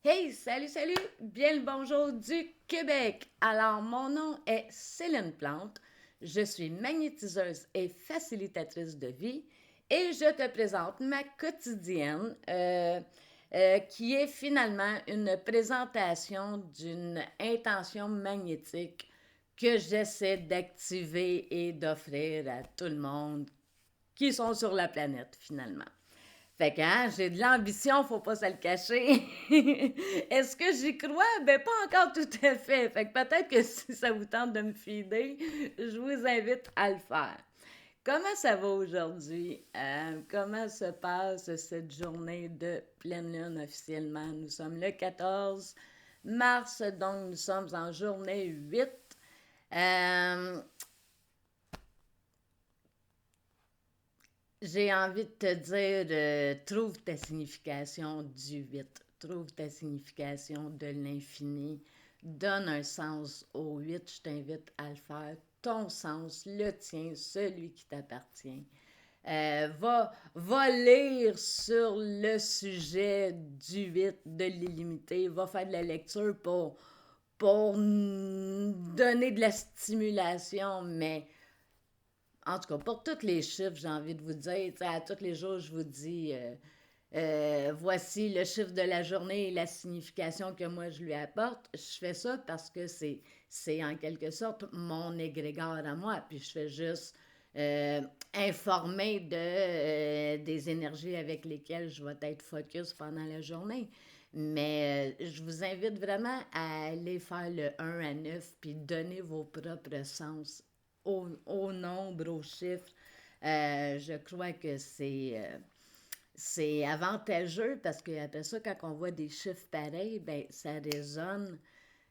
Hey, salut, salut! Bien le bonjour du Québec! Alors, mon nom est Céline Plante, je suis magnétiseuse et facilitatrice de vie et je te présente ma quotidienne qui est finalement une présentation d'une intention magnétique que j'essaie d'activer et d'offrir à tout le monde qui sont sur la planète finalement. Fait que, hein, j'ai de l'ambition, faut pas se le cacher. Est-ce que j'y crois? Ben, pas encore tout à fait. Fait que peut-être que si ça vous tente de me fider, je vous invite à le faire. Comment ça va aujourd'hui? Comment se passe cette journée de pleine lune officiellement? Nous sommes le 14 mars, donc nous sommes en journée 8. Euh, J'ai envie de te dire, trouve ta signification du 8. Trouve ta signification de l'infini. Donne un sens au 8. Je t'invite à le faire. Ton sens, le tien, celui qui t'appartient. Va lire sur le sujet du 8 de l'illimité. Va faire de la lecture pour donner de la stimulation, mais en tout cas, pour tous les chiffres, j'ai envie de vous dire, à tous les jours, je vous dis, voici le chiffre de la journée et la signification que moi je lui apporte. Je fais ça parce que c'est en quelque sorte mon égrégore à moi, puis je fais juste euh, informer des énergies avec lesquelles je vais être focus pendant la journée. Mais je vous invite vraiment à aller faire le 1 à 9 puis donner vos propres sens au nombre, aux chiffres. Je crois que c'est avantageux parce qu'après ça, quand on voit des chiffres pareils, ben, ça résonne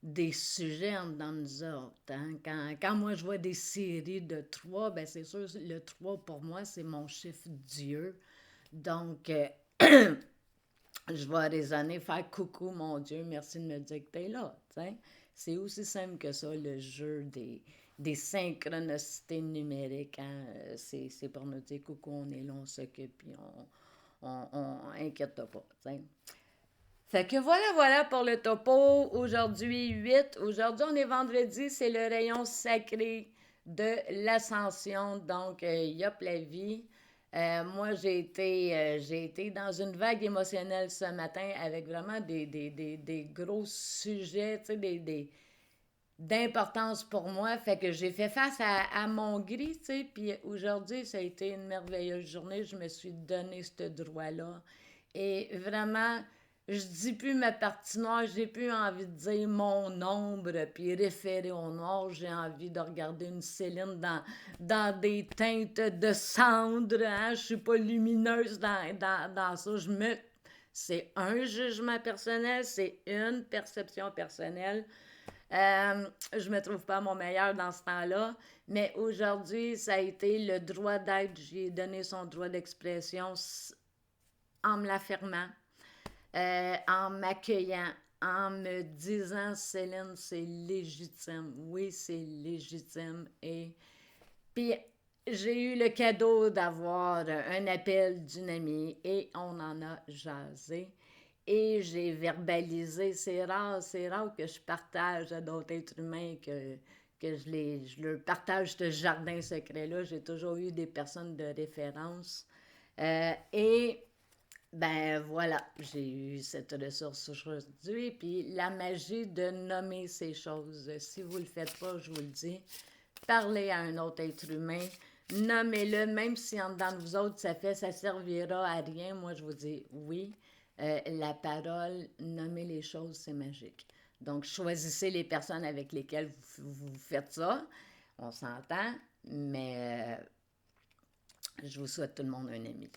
des sujets dans nous autres. Hein. Quand moi je vois des séries de 3, ben c'est sûr, le 3 pour moi, c'est mon chiffre Dieu. Donc, je vais raisonner, faire coucou mon Dieu, merci de me dire que tu es là. T'sais. C'est aussi simple que ça, le jeu des synchronicités numériques. Hein? C'est pour nous dire coucou, on est là, on s'occupe, puis on inquiète pas. T'sais. Fait que voilà pour le topo. Aujourd'hui, 8. Aujourd'hui, on est vendredi, c'est le rayon sacré de l'ascension. Donc, yop la vie. Moi, j'ai été dans une vague émotionnelle ce matin avec vraiment des gros sujets, tu sais, d'importance pour moi. Fait que j'ai fait face à mon gris, tu sais. Puis aujourd'hui, ça a été une merveilleuse journée. Je me suis donné ce droit-là. Et vraiment, je dis plus ma partie noire, j'ai plus envie de dire mon ombre, puis référer au noir. J'ai envie de regarder une Céline dans des teintes de cendre. Hein? Je suis pas lumineuse dans ça. C'est un jugement personnel, c'est une perception personnelle. Je me trouve pas mon meilleur dans ce temps-là, mais aujourd'hui, ça a été le droit d'être. J'ai donné son droit d'expression en me l'affirmant, en m'accueillant, en me disant, Céline, c'est légitime. Oui, c'est légitime. Et puis, j'ai eu le cadeau d'avoir un appel d'une amie et on en a jasé. Et j'ai verbalisé. C'est rare que je partage à d'autres êtres humains que je leur partage ce jardin secret-là. J'ai toujours eu des personnes de référence. Et ben voilà, j'ai eu cette ressource aujourd'hui. Puis la magie de nommer ces choses. Si vous ne le faites pas, je vous le dis, parlez à un autre être humain, nommez-le, même si en dedans de vous autres, ça servira à rien. Moi, je vous dis oui. La parole, nommer les choses, c'est magique. Donc, choisissez les personnes avec lesquelles vous faites ça. On s'entend, mais je vous souhaite tout le monde un ami.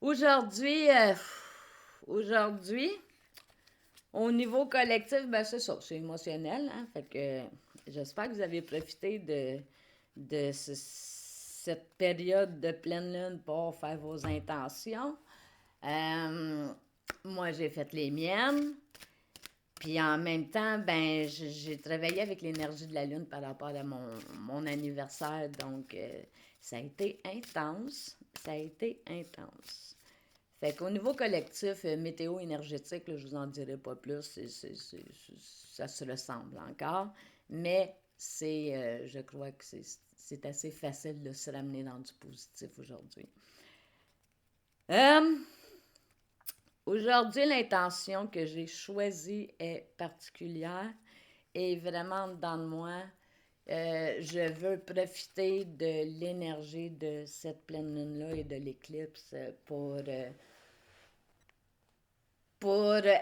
Aujourd'hui, aujourd'hui, au niveau collectif, ben c'est ça, c'est émotionnel. Hein? Fait que j'espère que vous avez profité de cette période de pleine lune pour faire vos intentions. Euh, Moi, j'ai fait les miennes. Puis en même temps, ben, j'ai travaillé avec l'énergie de la lune par rapport à mon anniversaire. Donc, ça a été intense. Ça a été intense. Fait qu'au niveau collectif, météo énergétique, là, je vous en dirai pas plus, ça se ressemble encore, mais je crois que c'est assez facile de se ramener dans du positif aujourd'hui. Euh, Aujourd'hui, l'intention que j'ai choisie est particulière et vraiment dans moi. Je veux profiter de l'énergie de cette pleine lune-là et de l'éclipse pour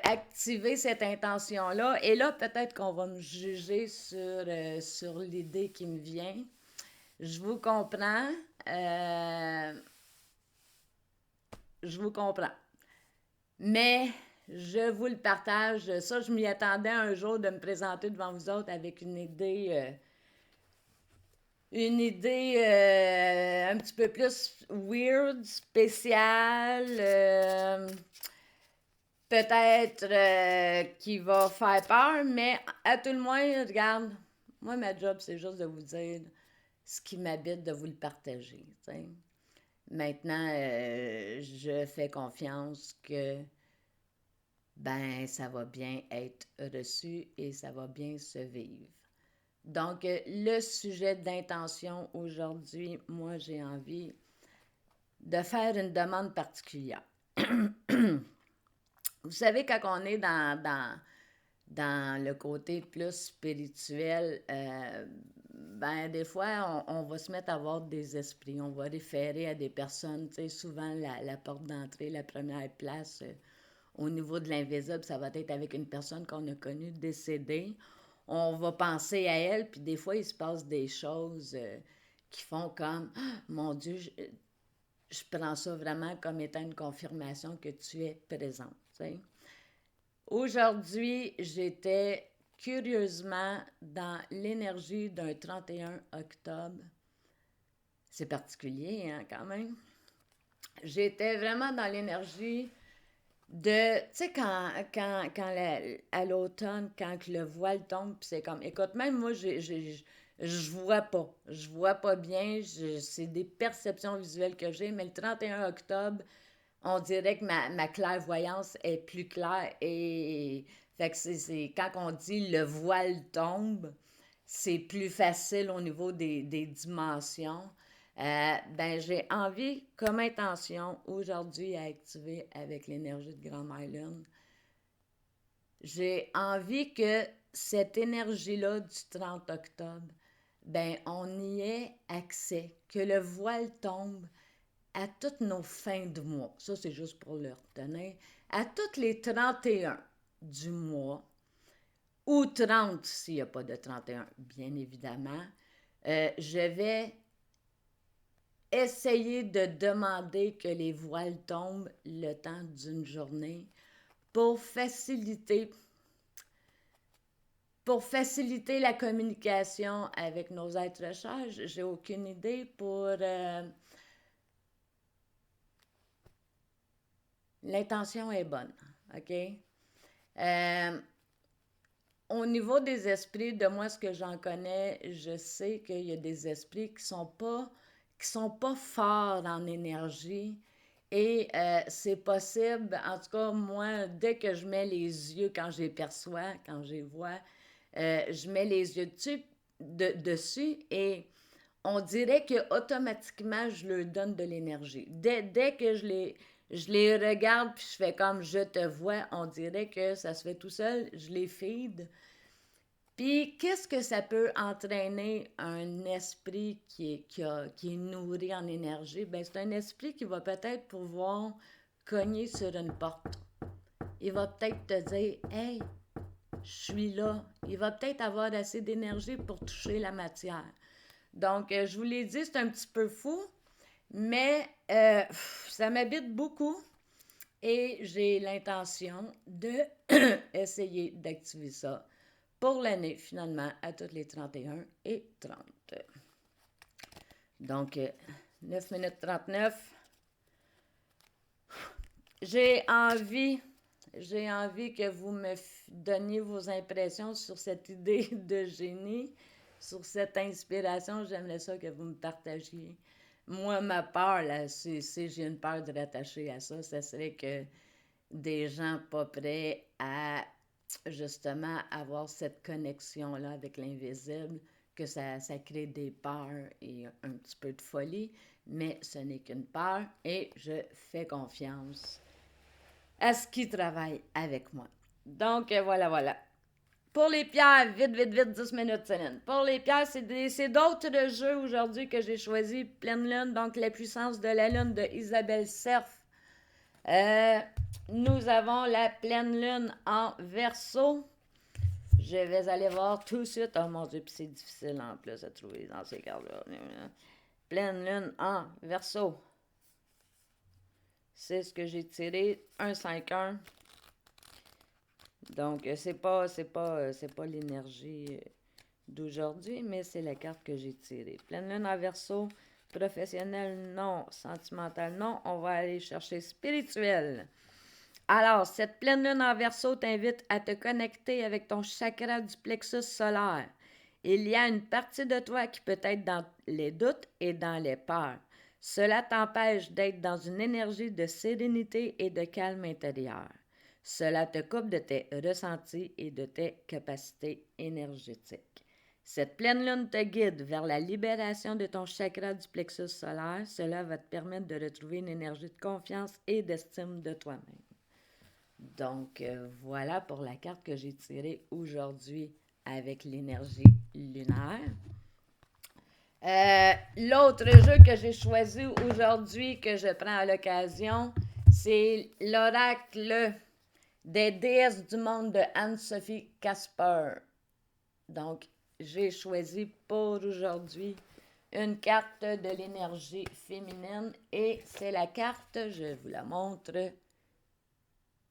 activer cette intention-là. Et là, peut-être qu'on va me juger sur l'idée qui me vient. Je vous comprends. Je vous comprends. Mais je vous le partage. Ça, je m'y attendais un jour de me présenter devant vous autres avec une idée un petit peu plus weird, spéciale, peut-être qui va faire peur, mais à tout le moins, regarde, moi, ma job, c'est juste de vous dire ce qui m'habite, de vous le partager. T'sais. Maintenant, je fais confiance que ben ça va bien être reçu et ça va bien se vivre. Donc, le sujet d'intention aujourd'hui, moi, j'ai envie de faire une demande particulière. Vous savez, quand on est dans le côté plus spirituel, ben des fois, on va se mettre à avoir des esprits. On va référer à des personnes, tu sais, souvent la porte d'entrée, la première place, au niveau de l'invisible, ça va être avec une personne qu'on a connue décédée. On va penser à elle, puis des fois, il se passe des choses qui font comme ah, mon Dieu, je prends ça vraiment comme étant une confirmation que tu es présente. T'sais. Aujourd'hui, j'étais curieusement dans l'énergie d'un 31 octobre. C'est particulier, hein, quand même. J'étais vraiment dans l'énergie de, tu sais, à l'automne, quand le voile tombe, puis c'est comme, écoute, même moi, je vois pas bien, c'est des perceptions visuelles que j'ai, mais le 31 octobre, on dirait que ma clairvoyance est plus claire et, fait que quand on dit le voile tombe, c'est plus facile au niveau des dimensions. Ben, j'ai envie, comme intention, aujourd'hui, à activer avec l'énergie de Grand-Mère Lune, j'ai envie que cette énergie-là du 30 octobre, ben, on y ait accès, que le voile tombe à toutes nos fins de mois. Ça, c'est juste pour le retenir. À toutes les 31 du mois, ou 30 s'il n'y a pas de 31, bien évidemment, je vais essayer de demander que les voiles tombent le temps d'une journée pour faciliter la communication avec nos êtres chers. J'ai aucune idée pour l'intention est bonne, OK? Au niveau des esprits, de moi, ce que j'en connais, je sais qu'il y a des esprits qui sont pas forts en énergie. Et c'est possible, en tout cas, moi, dès que je mets les yeux, quand je les perçois, quand je les vois, je mets les yeux dessus et on dirait que automatiquement je leur donne de l'énergie. Dès que je les regarde puis je fais comme je te vois, on dirait que ça se fait tout seul, je les feed. Puis qu'est-ce que ça peut entraîner un esprit qui est nourri en énergie? Ben, c'est un esprit qui va peut-être pouvoir cogner sur une porte. Il va peut-être te dire hey, je suis là. Il va peut-être avoir assez d'énergie pour toucher la matière. Donc, je vous l'ai dit, c'est un petit peu fou, mais ça m'habite beaucoup et j'ai l'intention de essayer d'activer ça pour l'année, finalement, à toutes les 31 et 30. Donc, 9 minutes 39. J'ai envie que vous me donniez vos impressions sur cette idée de génie, sur cette inspiration. J'aimerais ça que vous me partagiez Moi, ma peur, là, si j'ai une peur de rattacher à ça serait que des gens pas prêts à justement avoir cette connexion-là avec l'invisible, que ça crée des peurs et un petit peu de folie, mais ce n'est qu'une peur et je fais confiance à ce qui travaille avec moi. Donc, voilà. Pour les pierres, vite, 10 minutes, Céline. Pour les pierres, c'est d'autres jeux aujourd'hui que j'ai choisi. Pleine lune, donc la puissance de la lune de Isabelle Cerf. Nous avons la pleine lune en Verseau. Je vais aller voir tout de suite. Oh mon Dieu, puis c'est difficile en plus à trouver dans ces cartes-là. Pleine lune en Verseau. C'est ce que j'ai tiré. 1-5-1. Donc, c'est pas l'énergie d'aujourd'hui, mais c'est la carte que j'ai tirée. Pleine lune en Verseau. Professionnel, non. Sentimental, non. On va aller chercher spirituel. Alors, cette pleine lune en Verseau t'invite à te connecter avec ton chakra du plexus solaire. Il y a une partie de toi qui peut être dans les doutes et dans les peurs. Cela t'empêche d'être dans une énergie de sérénité et de calme intérieur. Cela te coupe de tes ressentis et de tes capacités énergétiques. Cette pleine lune te guide vers la libération de ton chakra du plexus solaire. Cela va te permettre de retrouver une énergie de confiance et d'estime de toi-même. Donc, voilà pour la carte que j'ai tirée aujourd'hui avec l'énergie lunaire. L'autre jeu que j'ai choisi aujourd'hui, que je prends à l'occasion, c'est l'oracle des déesses du monde de Anne-Sophie Casper. Donc, j'ai choisi pour aujourd'hui une carte de l'énergie féminine et c'est la carte, je vous la montre.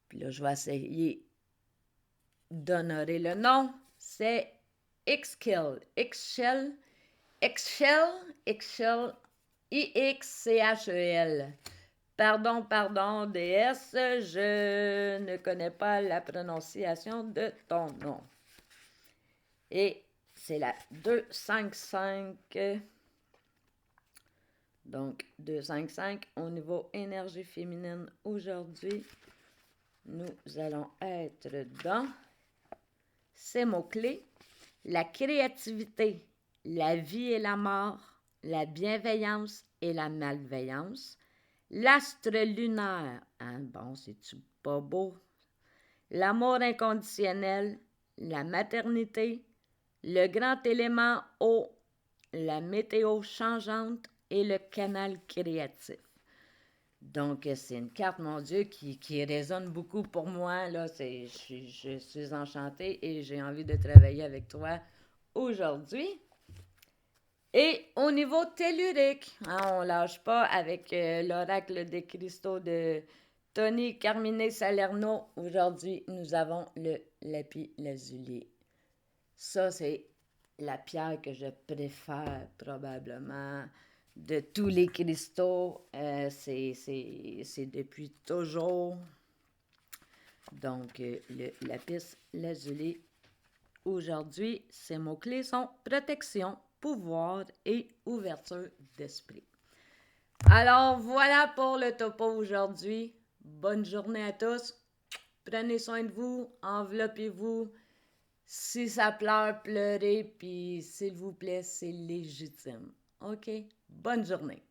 Puis là, je vais essayer d'honorer le nom. C'est Ixchel. Ixchel. Pardon, déesse, je ne connais pas la prononciation de ton nom. Et c'est la 2-5-5. Donc, 2-5-5 au niveau énergie féminine aujourd'hui. Nous allons être dans ces mots-clés. La créativité, la vie et la mort, la bienveillance et la malveillance. L'astre lunaire, hein, bon, c'est-tu pas beau? L'amour inconditionnel, la maternité, le grand élément eau, la météo changeante et le canal créatif. Donc, c'est une carte, mon Dieu, qui résonne beaucoup pour moi. Là, je suis enchantée et j'ai envie de travailler avec toi aujourd'hui. Et au niveau tellurique, hein, on ne lâche pas avec l'oracle des cristaux de Tony Carmine Salerno. Aujourd'hui, nous avons le lapis lazuli. Ça, c'est la pierre que je préfère probablement de tous les cristaux. C'est depuis toujours. Donc, le lapis lazuli. Aujourd'hui, ces mots-clés sont protection, pouvoir et ouverture d'esprit. Alors, voilà pour le topo aujourd'hui. Bonne journée à tous. Prenez soin de vous, enveloppez-vous. Si ça pleure, pleurez, puis s'il vous plaît, c'est légitime. OK? Bonne journée.